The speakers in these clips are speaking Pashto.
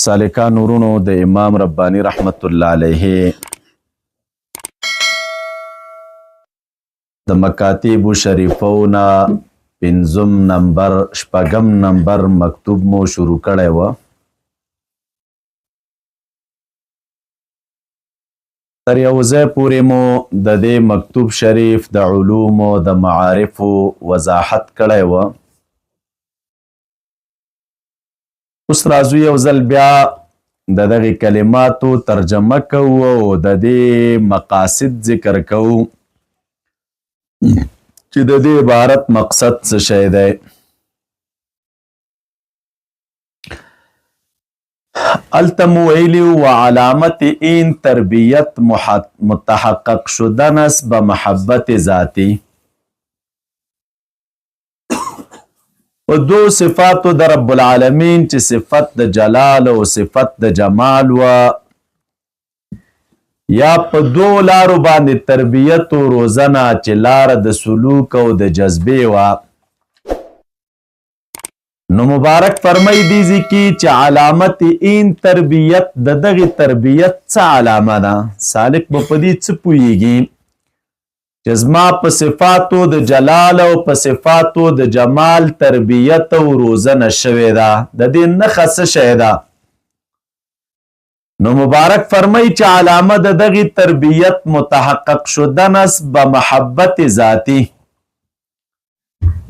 سالکان ورونو د امام ربانی رحمت الله علیه د مکاتب شریفونا پنځم نمبر شپږم نمبر مکتوب مو شروع کړی و. تر یو ځای پورې مو د دې مکتوب شریف د علومو د معارفو وضاحت کړی و. اوس راځو یو ځل بیا د دغې کلماتو ترجمه کوو او د دې مقاصد ذکر کوو چې د دې عبارت مقصد څه شی دی. هلته مو ویلي و علامت این تربیت متحقق شدن است به محبت ذاتی. و دو صفاتو در رب العالمین چې صفت د جلال او صفت د جمال و یا په دو لارو باندې تربیت و روزنه چې لاره د سلوک او د جذبې و. نو مبارک فرمای دیزی کی چې علامت این تربیت د دغې تربیت څه علامه ده. سالک به په دې څه پوهیږي چې زما په صفاتو د جلال او په صفاتو د جمال تربیت او روزنه شوې ده، د دې نښه څه شی ده؟ نو مبارک فرمایي چې علامه د دغې تربیت متحقق شدن است به محبت ذاتی.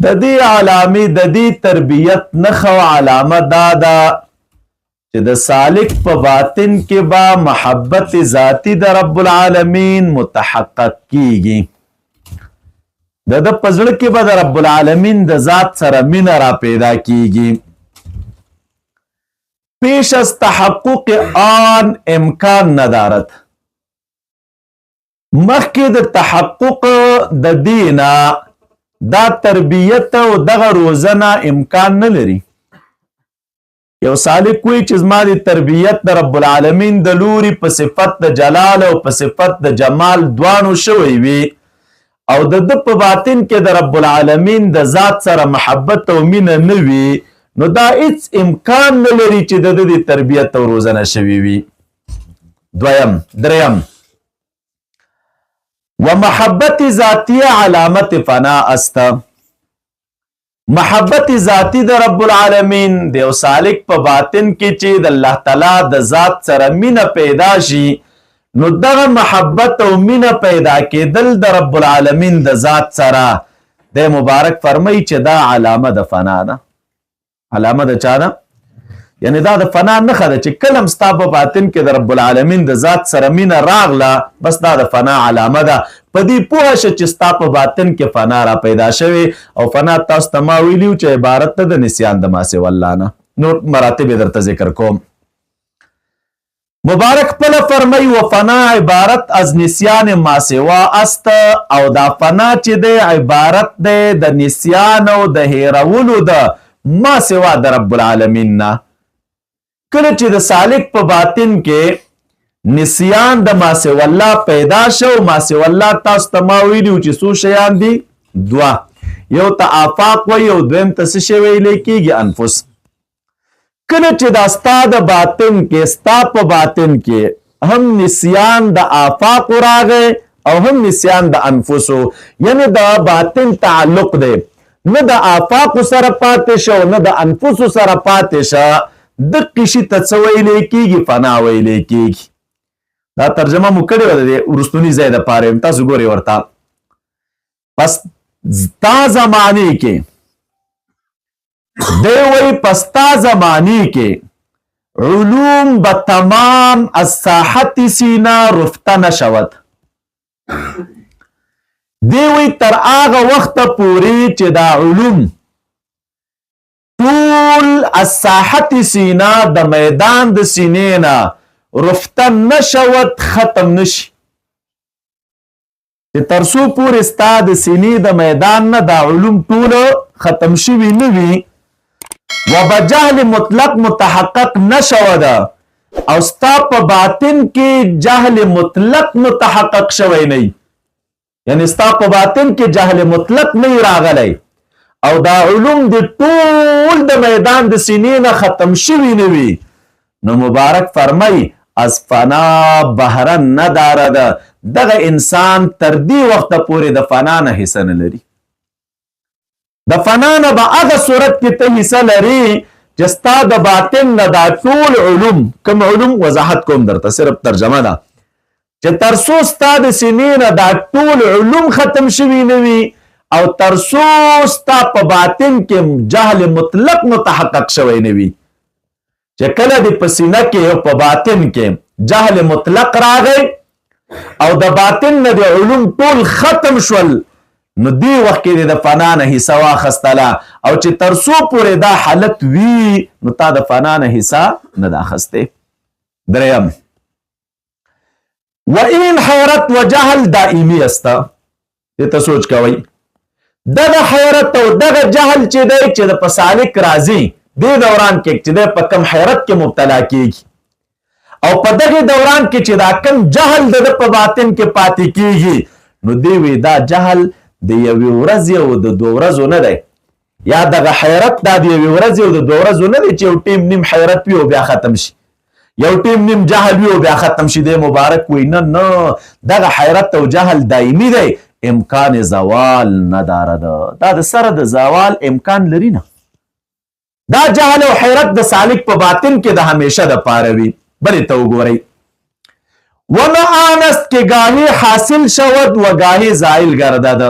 د دې علامې د دې تربیت نښه او علامه دا ده چې د سالک په باطن کې به محبت ذاتی د رب العالمین متحقق کیږي. د ده په زړه کې به د رب العالمین د ذات سره مینه را پیدا کیږي. پیش از تحقق آن امکان ندارد، مخکې د تحقق د دینا دا تربیت او دغه روزنه امکان نه لري. یو سالک وی چې زما د تربیت د رب العالمین د لوري په صفت د جلال او په صفت د جمال دوانو شوی وي او د ده په باطن کې د رب العالمین د ذات سره محبت او مینه نه وي، نو دا هیڅ امکان نه لري چې د ده د تربیت او روزنه شوي وي. دریم و محبت ذاتی علامت فنا است. محبت ذاتی د رب العالمین د یو سالک په باطن کې چې د الله تعالی د ذات سره مینه پیدا شي، نو دغه محبت او مینه پیدا کېدل د رب العالمین د ذات سره د مبارک فرمایي چې دا علامه د فنا ده. علامه د چا ده؟ یعنی دا د فنا نښه ده چې کله هم ستا په باطن کې د رب العالمین د ذات سره مینه راغله، بس دا د فنا علامه ده. په دې پوهه شه چې ستا په باطن کې فنا را پیدا شوې او فنا تاسو ته ما ویلي چې عبارت ته د نسیان د ما سوی الله نه. نور مراتب یې درته ذکر کوم. مبارک پله فرمای و فنا عبارت از نسیان ما سوا است، او دا فنا چې دی عبارت دی د نسیان او د هیرولو د ما سوا د رب العالمین نه. کله چې د سالک په باطن کې نسیان د ما سوا الله پیدا شو، ما سوا الله تاسو ته ما ویلي چې څو شیان دي؟ دوه. یو ته آفاق وایي او دویم ته څه شی ویلی کېږي؟ انفس. کله چې دا ستا د باطن کې ستا په باطن کې هم نسیان د آفاق راغی او هم نسیان د انفسو، یعنی د باطن تعلق دی نه د آفاق سره پاتې شو نه د انفسو سره پاتې شه، دقې شي ته څه ویلی کېږي؟ فنا ویلی کېږي. دا ترجمه مو کړې وه د دې وروستوني ځای دپاره، تاسو ګورئ ورته. پس تا زمانې کې دیوی پستا زمانی کے علوم با تمام از ساحت سینا رفته نشود. دیوی تر آغا وقت پوری چې دا علوم طول از ساحت سینا د میدان د سینینا رفته نشود، ختم نشي. چې ترسو پوری ستا د سینې د میدان نه دا علوم ټول ختم شوي نه وي و بجهل مطلق متحقق نشود او ستا په باطن کې جهل مطلق متحقق شوی نه، یعنی ستا په باطن کې جهل مطلق نه راغلی او دا علوم د ټول د میدان د سینې نه ختم شوي نه وي، نو مبارک فرمای از فنا بهره نه دارد. دغه انسان تر دې وخته پورې د فنا نه حصه نه لري. د فنا نه به هغه صورت کې ته حصه لري چې ستا د باطن نه دا ټول علوم، کوم علوم وضاحت کوم درته، صرف ترجمه ده، چې تر څو ستا د سینې نه دا ټول علوم ختم شوي نه وي او تر څو ستا په باطن کې جهل مطلق متحقق شوی نه وي. چې کله دې په سینه کې او په باطن کې جهل مطلق راغی او د باطن نه د علوم ټول ختم شول، نو دی وخت کې د فنا نه حصه واخستله، او چې تر څو پورې دا حالت وي نو تا د فنا نه حصه نه ده اخستی. دریم، و این حیرت و جهل دائمی است. دې ته سوچ کوئ، دغه حیرت او دغه جهل چې دی چې د په سالک راځي دې دوران کې چې دی په کم حیرت کې مبتلا کیږي او په دغه دوران کې چې دا کم جهل د په باطن کې پاتې کیږي، نو دی وی دا جهل د یوې ورځې او د دوه ورځو نه دی، یا دغه حیرت دا د یوې ورځې او د دوه ورځو نه دی چې یو ټیم نیم حیرت وي او بیا ختم شي، یو ټیم نیم جهل وي او بیا ختم شي. دی مبارک وی نه، دغه حیرت او جهل دایمي دی، امکان زوال نه دارد. دا د سره د زوال امکان لري نه. دا جهل او حیرت د سالک په باطن کې د همیشه د پاره وي. بلې ته وګورئ، ونه آنست که گاهی حاصل شود و گاهی زائل گردد.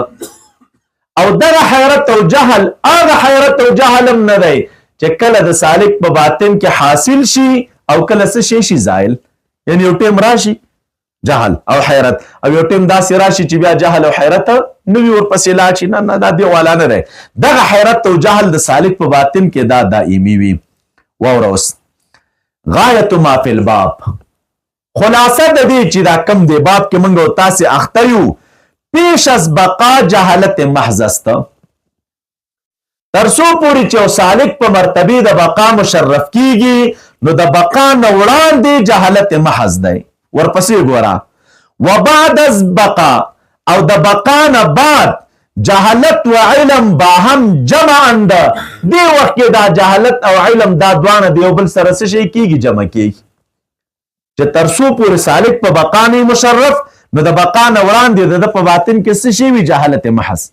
او دغه حیرت او جهل هغه حیرت او جهل هم نه دی چې کله د سالک په باطن کې حاصل شي او کله څه شي زائل، یعنی یو ټیم راشي جهل او حیرت او یو ټیم داسې راشي چې بیا جهل او حیرت نوی ورپسې لاړ شي. نه دا دی والا نه دی. دغه حیرت او جهل د سالک په باطن کې دا دائمي وي. واوره اوس غایت ما فی الباب، خلاصه د دې چې دا کم دی باب کې موږ او تاسې اخته یو، پیش از بقا جهالت محض است. تر څو پورې چې یو سالک په مرتبه د بقا مشرف کیږي نو د بقا نه وړاندې جهالت محض دی. ورپسې ګوره، و بعد از بقا، او د بقا نه بعد جهالت و علم با هم جمعند. دی وخت کې دا جهالت او علم دا دوانه د یو بل سره څه شي کیږي، جمع کیږي. چې تر څو پورې سالک په بقا نه مشرف نو د بقا نه وړاندې د په باطن کې څه شي وي، جهالت محض.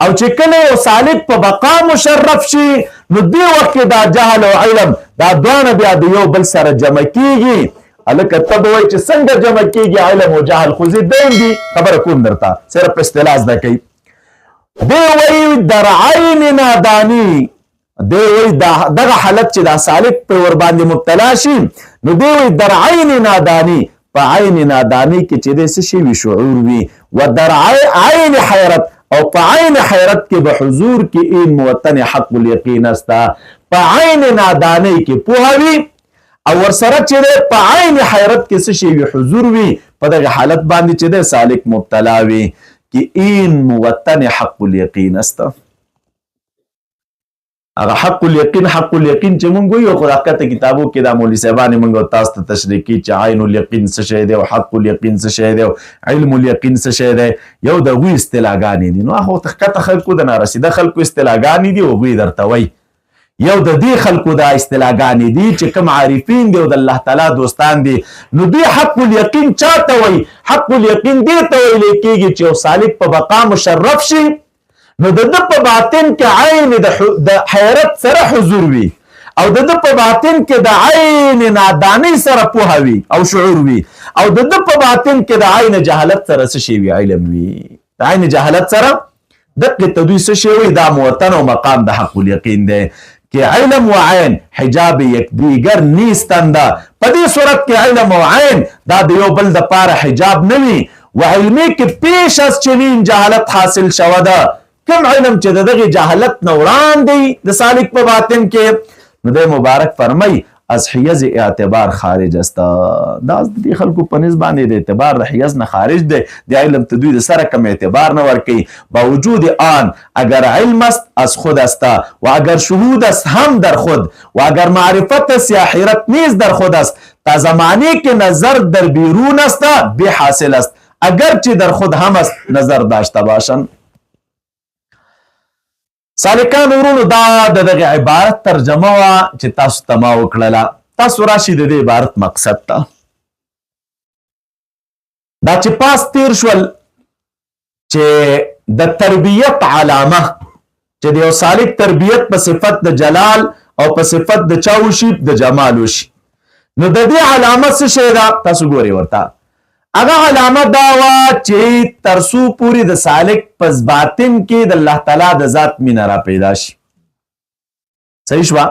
او چې کله یو سالک په بقا مشرف شي نو دی وخت کې دا جهل او علم دا دوانه بیا د یو بل سره جمع کیږي. الکه ته به وایي چې څنګه جمع کیږي علم او جهل، خو ضدین دي، خبره کوم درته، صرف اصطلاح زده کوي. دی وایي در عین نادانی، دی وایي دغه حالت چې دا سالک په ور باندې مبتلا شي نو دی وایي در عین نادانی، په عین نادانی کې چې دی څه شي وي، شعور وي. و در عین حیرت، او په عین حیرت کې به حضور کې این موطن حق الیقین است. په عین نادانی کې پوهه وي او ورسره چې دی په عین حیرت کې څه شي وي، حضور وي. په دغه حالت باندې چې دی سالک مبتلا وي کې این موطن حق الیقین است. هغه حق الیقین چې مونږ وایو خو دغه کتابو کې د مولوی صاحبانو مونږ تاسو ته تشریح کی چې عین الیقین څه شی دی او حق الیقین څه شی دی او علم الیقین څه شی دی. یو د غوی اصطلاحګانې دي، نو هغه تخته خلکو د نارسیده خلکو اصطلاحګانې دي او غوی درته وایي. یو د دې خلکو د اصطلاحګانې دي چې کوم عارفین دي او د الله تعالی دوستان دي، نو دوی حق الیقین چاته وایي؟ حق الیقین دې ته ویل کېږي چې یو سالک په بقا مشرف شي نو د ده په باطن کې عین د حیرت سره حضور وي او د ده په باطن کې د عین نادانی سره پوهه وي او شعور وي او د ده په باطن کې د عین جهالت سره څه شی وي، علم وي. د عین جهالت سره دقه ته دوی څه شی وي، دا موطن او مقام د حق الیقین دی که علم و عین حجاب یکدیگر نیستند. په دې صورت کې علم او عین دا د یو بل د پاره حجاب نه وي. و علمي کې پیش از چنین جهالت حاصل شوه ده، کم علم چې دغه جهالت نه وړاندې د سالک په باطن کې، نو د مبارک فرمای از حیز اعتبار خارج است. دا د خلکو په نسبت باندې د اعتبار د حیز نه خارج دی. د علم ته دوی د سره کم اعتبار نه ورکوي. باوجود آن اگر علم است از خود است و اگر شهود است هم در خود و اگر معرفت است یا حیرت نیز در خود است. تا زمانی که نظر در بیرون است بی حاصل است، اگرچه در خود هم است نظر داشته باشند. سالکان ورونو دا دغه عبارت ترجمه وا چې تاسو ته ما وکړله. تاسو راشي د دې عبارت مقصد ته دا چې پاس تیر شول چې د تربیت علامه چې د یو سالک تربیت په صفت د جلال او په صفت د چا وشي د جمال وشي نو د دې علامه څه شی ده تاسو ګورئ ورته هغه علامه دا وه چې ترڅو پورې د سالک پس باطن کې د الله تعالی د ذات مینه را پیدا شي صحیح شوه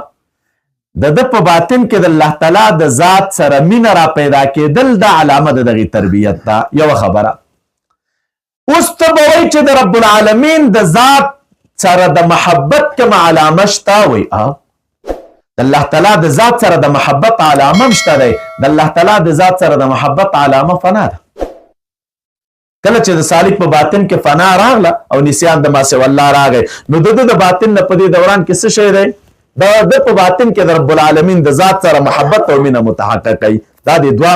د ده په باطن کې د الله تعالی د ذات سره مینه را پیدا کېدل دا علامه د دغې تربیت ده یوه خبره اوس ته به وایي چې د رب العالمین د ذات سره د محبت کومه علامه شته وایي د الله تعالی د ذات سره د محبت علامه شته دی د الله تعالی د ذات سره د محبت علامه فنا ده کله چې د سالک په باطن کې فنا راغله او نسیان د ما سوی الله راغی نو د باطن نه په دې دوران کې څه شی دی د په باطن کې د رب العالمین د ذات سره محبت او مینه متحقق کوي دا د دوه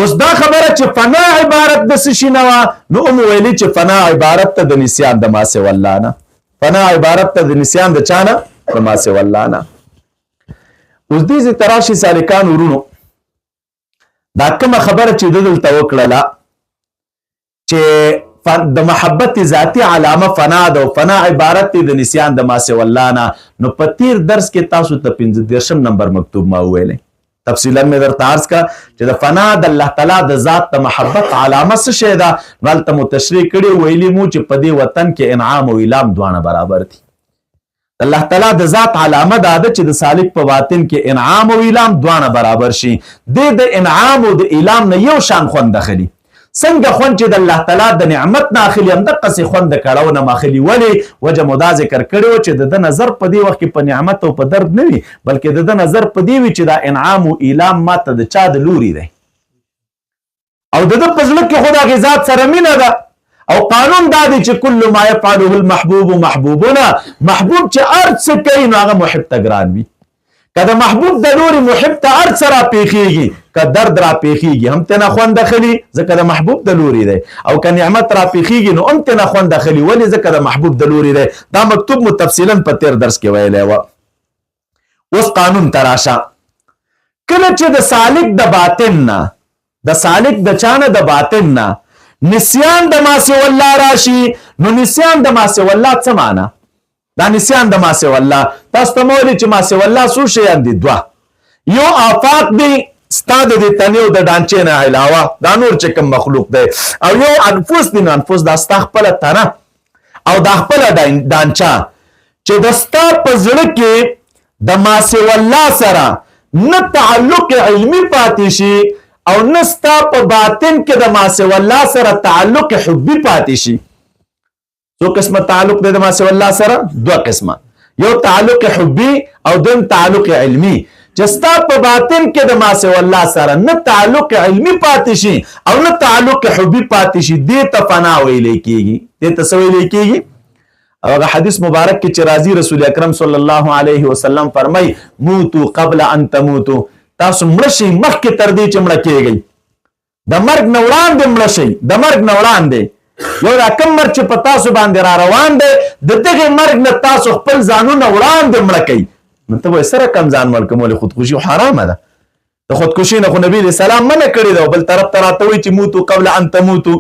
اوس دا خبره چې فنا عبارت د څه شي نه وه نو ویلي چې فنا عبارت ته د نسیان د ما سوی الله نه فنا عبارت ته د نسیان د چا نه د ما سوی الله نه اوس دې تراشي سالکان ورونو دا کومه خبره چې دلته وکړله چې د محبت ذاتی علامه فنا ده او فنا عبارت دی د نسیان د ما سوی الله نه نو په تیر درس کې تاسو ته 15 نمبر مکتوب ما وویلی تفصیلا مې درته عرض کا چې د فنا د الله تعالی د ذات د محبت علامه څه شی ده نو هلته مو تشریح کړي ویلي مو چې په دې وطن کې انعام او ایلام دواړه برابر دي الله تعالی د ذات علامه دا ده چې د سالک په باطن کې انعام او ایلام دواړه برابر شي د انعام او د ایلام نه یو شان خوند اخلي څنګه خوند چې د الله تعالی د نعمت نه اخلي همدقسې خوند د کړاو نه اخلي ولې وجه مو دا ذکر کړی و چې د نظر په دې وخت کې په نعمت او په درد نه وي بلکې د نظر په دې وي چې دا انعام او ایلام ماته د چا د لوري دی او د په زړه کې خو د هغې ذات سره مینه ده او قانون دا دی چې کل ما یفعله المحبوب محبوبنا محبوب چې هر څه کوي نو هغه محب ته ګران وي که د محبوب د لوري محب ته هر څه راپېښېږي که درد راپېښېږي هم ترې نه خوند اخلي ځکه د محبوب د لوري دی او که نعمت راپېښېږي نو هم ترې نه خوند اخلي ولې ځکه د محبوب د لوري دی دا مکتوب مو تفصیلا په تېر درس کې ویلی وه اوس قانون ته راشه کله چې د سالک د باطن نه د سالک د چا نه د باطن نه نسیان د ما سوی الله راشي نو نسیان د ما سوی الله څه معنا دا نسیان د ما سوی الله تاسو ته مو ویلي چې ما سوی الله څو شیان دي دوه یو آفاق دی ستا د دې تنې او د ډانچې نه علاوه دا نور چې کوم مخلوق دی او یو انفس دي نو انفس دا ستا خپله تنه او دا خپله ډانچه چې د ستا په زړه کې د ما سوی الله سره نه تعلق علمي پاتې شي او نستا په باطن کې د ما سوی الله سره تعلق حبي پاتې شي څو قسمه تعلق دی د ما سوی الله سره دوه قسمه یو تعلق حبي او دویم تعلق علمي چې ستا په باطن کې د ما سوی الله سره نه تعلق علمي پاتې شي او نه تعلق حبي پاتې شي دې ته فنا ویلی کېږي دې ته څه ویلی کېږي او هغه حدیث مبارک کې چې راځي رسول اکرم صلی الله علیه وسلم فرمای موتو قبل ان تموتو تاسو مړه شئ مخکې تر دې چې مړه کېږئ د مرګ نه وړاندې مړه شئ د مرګ نه وړاندې یو دا کم مرګ چې په تاسو باندې را روان دی د دغې مرګ نه تاسو خپل ځانونه وړاندې مړه کوئ نو ته وایي سره کم ځان مړ کوم ولې خودکشي حرامه ده د خودکشي نه خو نبي علیه السلام منع کړې ده او بل طرف ته راته وایي چې موتو قبل ان تموتو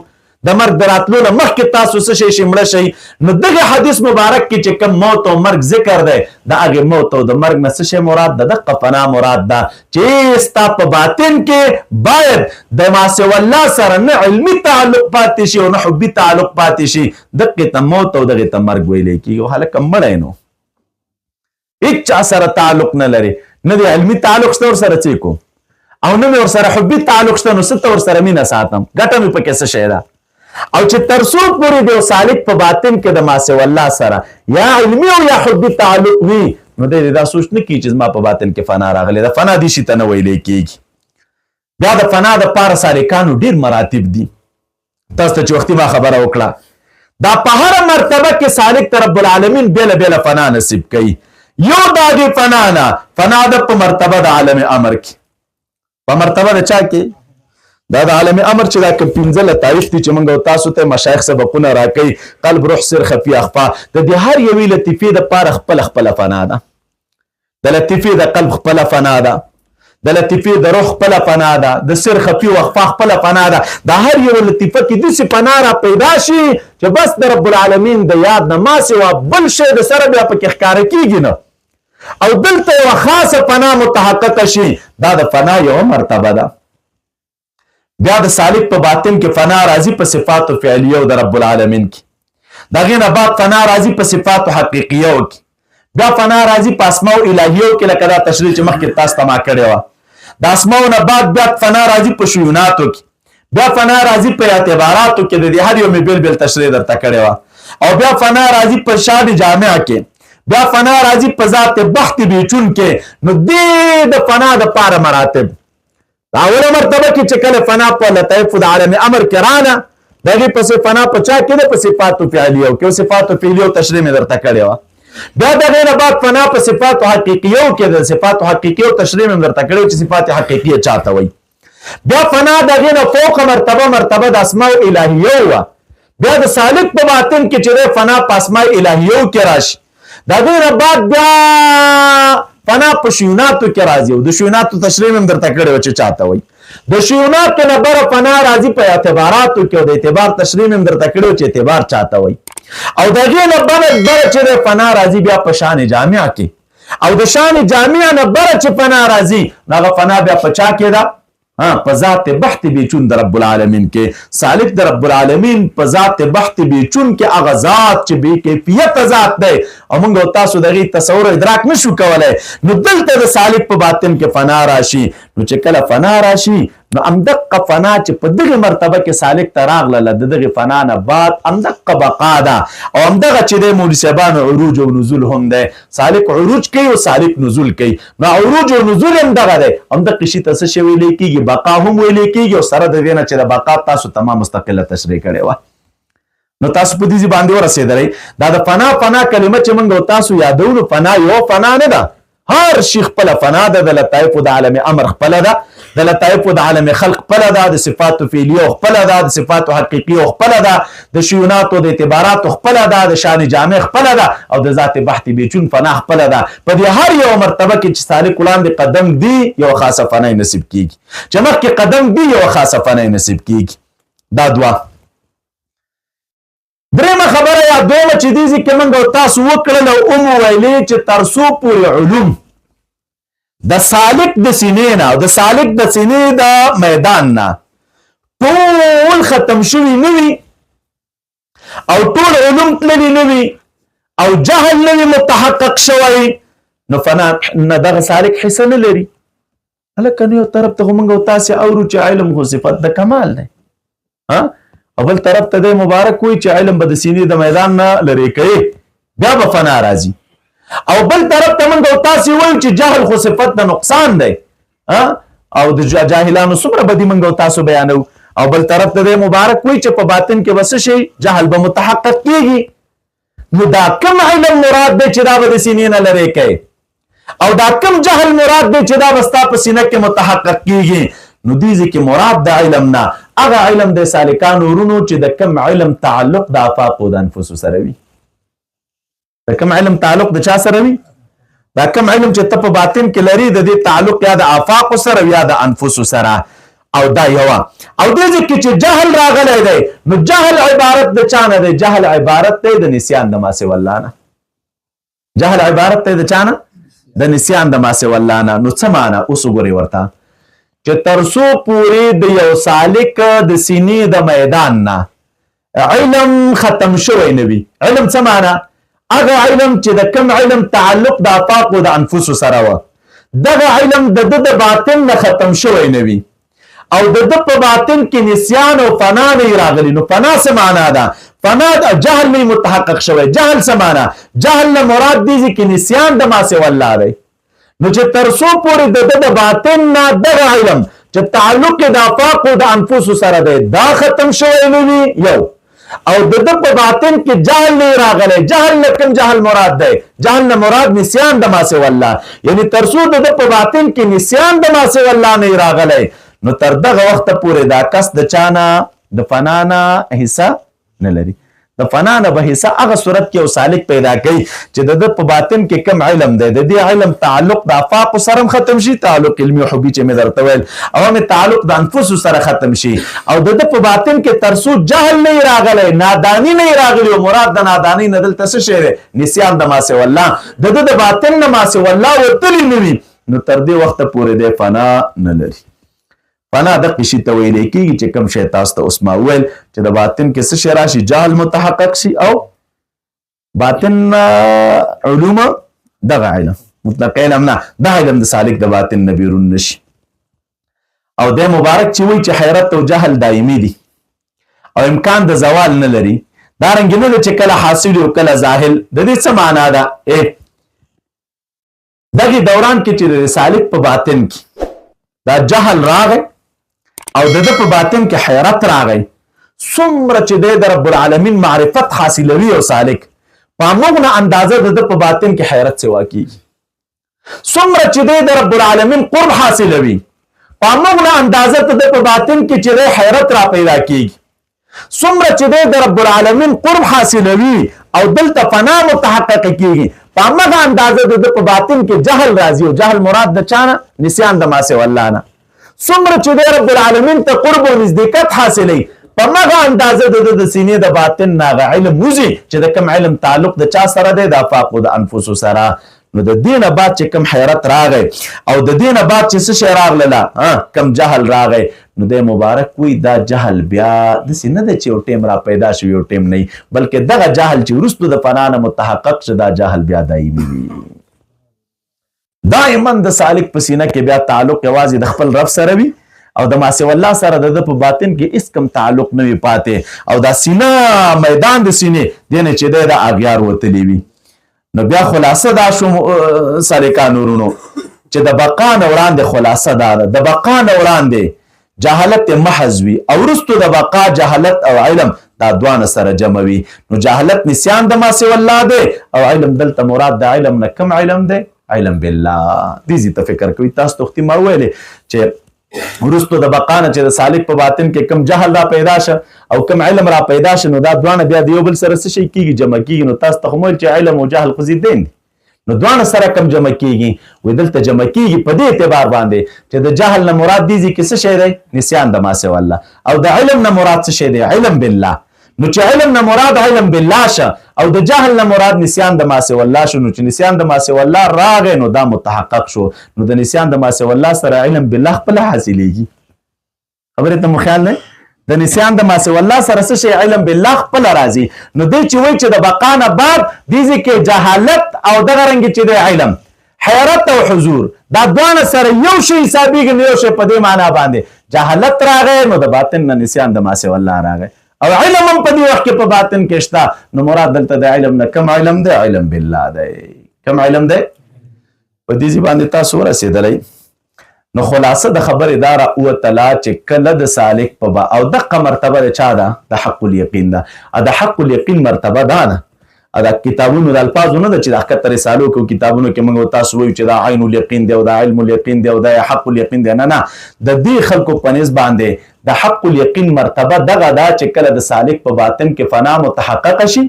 د مرګ د راتلو نه مخکې تاسو څه شی شئ مړه شئ نو دغه حدیث مبارک کې چې کوم موت او مرګ ذکر دی د هغې موت او د مرګ نه څه شی مراد ده دغه فنا مراد ده چې ستا په باطن کې باید د ما سوی الله سره نه علمي تعلق پاتې شي او نه حبي تعلق پاتې شي دغې ته موت او دغې ته مرګ ویلی کېږي هلکه مړی نو هېڅ چا سره تعلق نه لري نه د علمي تعلق شته ورسره څه کوم او نه مې ورسره حبي تعلق شته نو څه ته ورسره مینه ساتم ګټه مې پکې څه شی ده او چې تر څو پورې د سالک په باطن کې د ما سوی الله سره یا علمي او یا حبي تعلق وي نو دی دا سوچ نه کیږي چې زما په باطن کې فنا راغلی د فنا دې شي ته نه ویلی کېږي بیا د فنا دپاره سالکانو ډېر مراتب دي تاسو ته چې وختي ما خبره وکړه دا په هره مرتبه کې سالک ته رب العالمین بیله بیله فنا نصیب کوي یو دا د فنا نه فنا ده په مرتبه د عالم امر کې په مرتبه د چا کې دا د عالم امر چې دا کوم پنځه لطایف دي چې موږ تاسو ته مشایخ سبقونه راکوي قلب روح سر خفي اخفا د دې هر یوې لطیفې دپاره خپله خپله فنا ده د لطیفې د قلب خپله فنا ده د لطیفې د روح خپله پناه ده، د سر خفي و اخفا خپله پناه ده. د هر یو لطیفه کې داسې پناه را پیدا شي چې بس د رب العالمین د یاد نه ما سوا بل شی د سره بیا پکې ښکاره کېږي نه. او دلته یوه خاصه پناه متحققه شي، دا د فنا یوه مرتبه ده. بیا د سالک په باطن کې فنا راځي په صفاتو فعلیو د رب العالمین کې. د هغې نه بعد فنا راځي په صفاتو حقیقیو کې. بیا فنا راځي په اسماء الهیو کې، لکه دا تشریح چې مخکې تاسو ته ما کړې وه. د اسماء نه بعد بیا فنا راځي په شیوناتو کې. بیا فنا راځي په اعتباراتو کې، د دې هر یو مې بیل بیل تشریح درته کړې وه. او بیا فنا راځي په شاد جامع کې. بیا فنا راځي په ذات بخت بیچون کې. نو دې د فنا د پاره مراتب، اوله مرتبه کې چې کله فنا په لطیف د عالم امر کې رانه، د هغې پسې فنا په چا کې ده؟ په صفاتو فعلیو کې. او صفاتو فعلیو تشریح مې درته کړې وه. بیا د هغې نه بعد فنا په صفاتو حقیقیو کې ده. صفاتو حقیقیو تشریح مې درته کړې چې صفات حقیقیه چاته وایي. بیا فنا د هغې نه فوق مرتبه د اسماء الهیو وه. بیا د سالک په باطن کې چې دی فنا په اسماء الهیو کې راشي. د هغې نه بعد بیا فنا په شیوناتو کې راځي. او د شیوناتو تشریح مې درته کړې وه چې چاته وایي. د شیوناتو نه بره فنا راځي په اعتباراتو کې. او د اعتبار تشریح مې درته کړې وه چې اعتبار چاته وایي. او د هغې نه بره چې دی فنا راځي بیا په شان جامع کې. او د شان جامع نه بره چې فنا راځي نو هغه فنا بیا په چا کې ده؟ په ذات بحت بیچون د رب العالمین کې. سالک د رب العالمین په ذات بحت بیچون کې هغه ذات چې بې کیفیت ذات دی او موږ او تاسو د هغې تصور ادراک نشو کولی. نو دلته د سالک په باطن کې فنا راشي. نو چې کله فنا راشي نو همدقه فنا چې په دغې مرتبه کې سالک ته راغله، د دغې فنا نه بعد همدقه بقا ده. او همدغه چې دی مولوي صاحبانو عروج او نزول هم دی. سالک عروج کوي او سالک نزول کوي. نو عروج او نزول هم دغه دی. همدقې شي ته څه شی ویلی کېږي؟ بقا هم ویلی کېږي. او سره د دې نه چې د بقا تاسو تمام مستقله تشریح کړې وه. نو تاسو په دې باندې ورسېدلی. دا د فنا کلمه چې موږ او تاسو یادولو، فنا یوه فنا نه ده، هر شي خپله فنا ده. د لطایفو د عالم امر خپله ده، د لطایفو د عالم خلق خپله ده، د صفاتو فعلیو خپله ده، د صفاتو حقیقیو خپله ده، د شیوناتو د اعتباراتو خپله ده، د شان جامع خپله ده، او د ذات بحت بیچون فنا خپله ده. په دې هر یو مرتبه کې چې سالک وړاندې قدم دی یو خاصه فنا نصیب کیږي، چې مخکې قدم دی یو خاصه فنا نصیب کیږي. دا دوه. درېمه خبره یا دویمه چې دې ځای کې موږ او تاسو وکړل او ویلې چې تر څو پورې علوم د سالک د سینې نه او د سالک د سینې د میدان نه ټول ختم شوي نه وي او ټول علوم تللي نه وي او جهل نه وي متحقق شوی، نو فنا دغه سالک حصه نه لري. هلکه نو یو طرف ته خو موږ او تاسې اورو چې علم خو صفت د کمال دی، او بل طرف ته دی مبارک وي چې علم به د سینې د میدان نه لرې کوي، بیا به فنا راځي. او بل طرف ته موږ او تاسې وایو چې جهل خو صفت د نقصان دی، او د جاهلانو څومره بدي موږ او تاسو بیانو. او بل طرف ته دی مبارک وي چې په باطن کې به څه شي؟ جهل به متحقق کېږي. نو دا کم علم مراد دی چې دا به د سینې نه لرې کوي، او دا کم جهل مراد دی چې دا به ستا په سینه کې متحقق کېږي. نو دې ځای کې مراد د علم نه هغه علم د سالکانو ورونو چې د کم علم تعلق د آفاقو د انفسو سره وي. د کم علم تعلق د چا سره وي؟ دا کم علم چې ته په باطن کې لري د دې تعلق یا د آفاقو سره یا د انفسو سره. او دا یوه. او دې ځای کې چې جهل راغلی دی نو جهل عبارت د چا نه دی؟ جهل عبارت دی د نسیان د ما سوی الله نه. جهل عبارت دی د چا نه؟ د نسیان د ما سوی الله نه. نو څه معنی؟ اوس وګورئ ورته چې تر څو پورې د یو سالک د سینې د میدان نه علم ختم شوی نه وي. علم څه معنی؟ هغه علم چې د کم علم تعلق د آفاقو د انفسو سره و، دغه علم د ده د باطن نه ختم شوی نه وي او د ده په باطن کې نسیان او فنا نه راغلی. نو فنا څه معنا ده؟ فنا د جهل نه متحقق شوی. جهل څه معنا؟ جهل نه مراد دی چې نسیان د ما سوی الله دی. نو چې تر څو پورې د ده د باطن نه دغه علم چې تعلق د آفاقو د انفسو سره دی دا ختم شوی نه وي یو، او د ده په باطن کې جهل نه راغلی. جهل نه کوم جهل مراد دی؟ جهل نه مراد نسیان د ما سوی الله، یعنی تر څو د ده په باطن کې نسیان د ما سوی الله نه راغلی نو تر دغه وخته پورې دا کس د چا نه؟ د فنا نه حصه نه لري. د فنا نه به حصہ هغه صورت کې او سالک پیدا کوي چې د په باطن کې کم علم دی د دې علم تعلق د افاق سره ختم شي تعلق علمي او حبي چې مې درته ویل او مې تعلق د انفس سره ختم شي او د په باطن کې ترسو جهل نه راغلی نادانی نه راغلی او مراد د نادانی نه دلته څه شی دی نسيان د ما سوى الله د باطن نه ما سوى الله ورتلی نه وي نو تر دې وخت پورې د فنا نه لري فنا د قشي ته ویل کېږي چې کوم شی تاسو ته اوس ما ویل چې د باطن کې څه شی راشي جهل متحقق شي او باطن علوم دغه علم مطلق علم نه د علم د سالک د باطن نه بیرون نشي او د مبارک چې وایي چې حیرت او جهل دایمي دي او امکان د زوال نه لري دا رنګ نه چې کله حاصل او کله ظاهر د دې څه معنا ده دغه دوران کې چې سالک په باطن کې دا جهل راغی او د په باطن کې حیرت راغی څومره چې د رب العالمین معرفت حاصلوي او سالک په موږ اندازه د په باطن کې حیرت سوا کیږي څومره چې د رب العالمین قرب حاصلوي په موږ اندازه د په باطن کې چې حیرت را پیدا کیږي څومره چې د رب العالمین قرب حاصلوي او دلته فنا متحقق کیږي په موږ اندازه د په باطن کې جهل راځي او جهل مراد د چانه نسيان د ما سوى الله نه څومره چې د رب العالمین ته قرب او نزدېکت حاصلوي په هغه اندازه د سینې د باطن نه هغه علم وځي چې د کوم علم تعلق د چا سره دی د افاق د انفسو سره نو د دې نه بعد چې کوم حیرت راغی او د دې نه بعد چې څه شی راغله کوم جهل راغی نو د مبارک وی دا جهل بیا داسې نه دی چې یو ټیم را پیدا شوي یو ټیم نه بلکې دغه جهل چې وروستو د فنا نه متحقق شه دا جهل بیا دایمي وي دائما د سالک په سینه کې بیا تعلق یوازې د خپل رب سره وي او د ما سوى الله سره د په باطن کې هیڅ کم تعلق نه وي پاتې او دا سینه میدان د سینې دینه چې د اغیار وتلی وي نو بیا خلاصه دا شو سالکان ورونو چې د بقا نه وړاندې خلاصه دا ده د بقا نه وړاندې جهالت محض وي او وروستو د بقا جهالت او علم دا دوانه سره جمع وي نو جهالت نسيان د ما سوى الله دی او علم دلته مراد د علم نه کم علم دی علم بالله دې ته فکر کوي تاسو ته ما ویلې چې ورستو د بقانه چې د سالک په باطن کې کم جهل را پیدا شه او کم علم را پیدا شه نو دا دوانه بیا د یو بل سره څه شي کیږي جمع کیږي نو تاسو ته مویل چې علم او جهل خو ضدین نو دوانه سره کم جمع کیږي وې دلته جمع کیږي په دې اعتبار باندې چې د جهل نه مراد دي چې څه شی دی نسيان د ما سوى الله او د علم نه مراد څه شی دی علم بالله نو چې علم نه مراد علم بالله شه او د جهل نه مراد نسيان د ما سوى الله شو نو چې نسيان د ما سوى الله راغی نو دا متحقق شو نو د نسيان د ما سوى الله سره علم بالله خپل حاصلېږي خبره ته مو خیال نه د نسيان د ما سوى الله سره څه شی علم بالله خپل راځي نو دوی چې وایي چې د بقا نه بعد دې کې جهالت او دغه رنګ چې د علم حیرت او حضور دا دوانه سره یو شی حسابېږي نو یو شی په دې معنا باندې جهالت راغی نو د باطن نه نسيان د ما سوى الله راغی او علم هم په دې وخت کې په باطن کې شته نو مراد دلته د علم نه کم علم دی علم بالله دی کم علم دی په دې باندې تاسو ورسېدلی نو خلاصه د خبرې دا راوتله چې کله د سالک په او دغه مرتبه د چا ده د حق الیقین ده د حق الیقین مرتبه دا ده دا کتابونو د الفاظو نه ده چې د حقیقت رسالو کو کتابونو کې موږ تاسو وایو چې دا عین الیقین دی او دا علم الیقین دی او دا حق الیقین دی نه د دې خلکو په نسبت باندې د حق الیقین مرتبه دغه دا چې کله د سالک په باطن کې فنا متحقق شي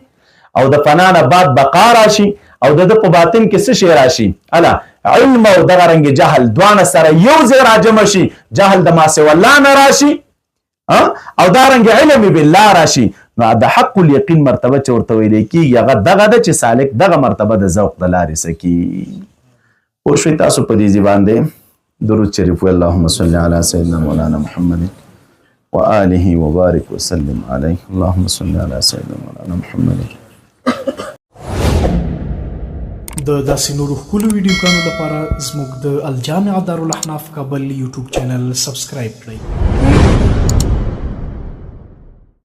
او د فنا نه بعد بقا راشي او د په باطن کې څه شی راشي الا علم او دغه رنګ جهل دوانه سره یو ځای راجمع شي جهل د ما سوى الله نه راشي او دا رنګ علم بالله راشي نو د حق الیقین مرتبه چې ورته ویل کېږي هغه دغه ده چې سالک دغه مرتبه د ذوق د لارې سکی پوه شوئ تاسو په دې باندې درود شریف اللهم صل علی سیدنا مولانا محمد وآله وبارك وسلم عليه اللهم صل على سيدنا مولانا محمد د داسې نورو ښکلو ویډیوګانو لپاره زموږ د الجامع دارالاحناف کابل یوټیوب چینل سبسکرایب کړئ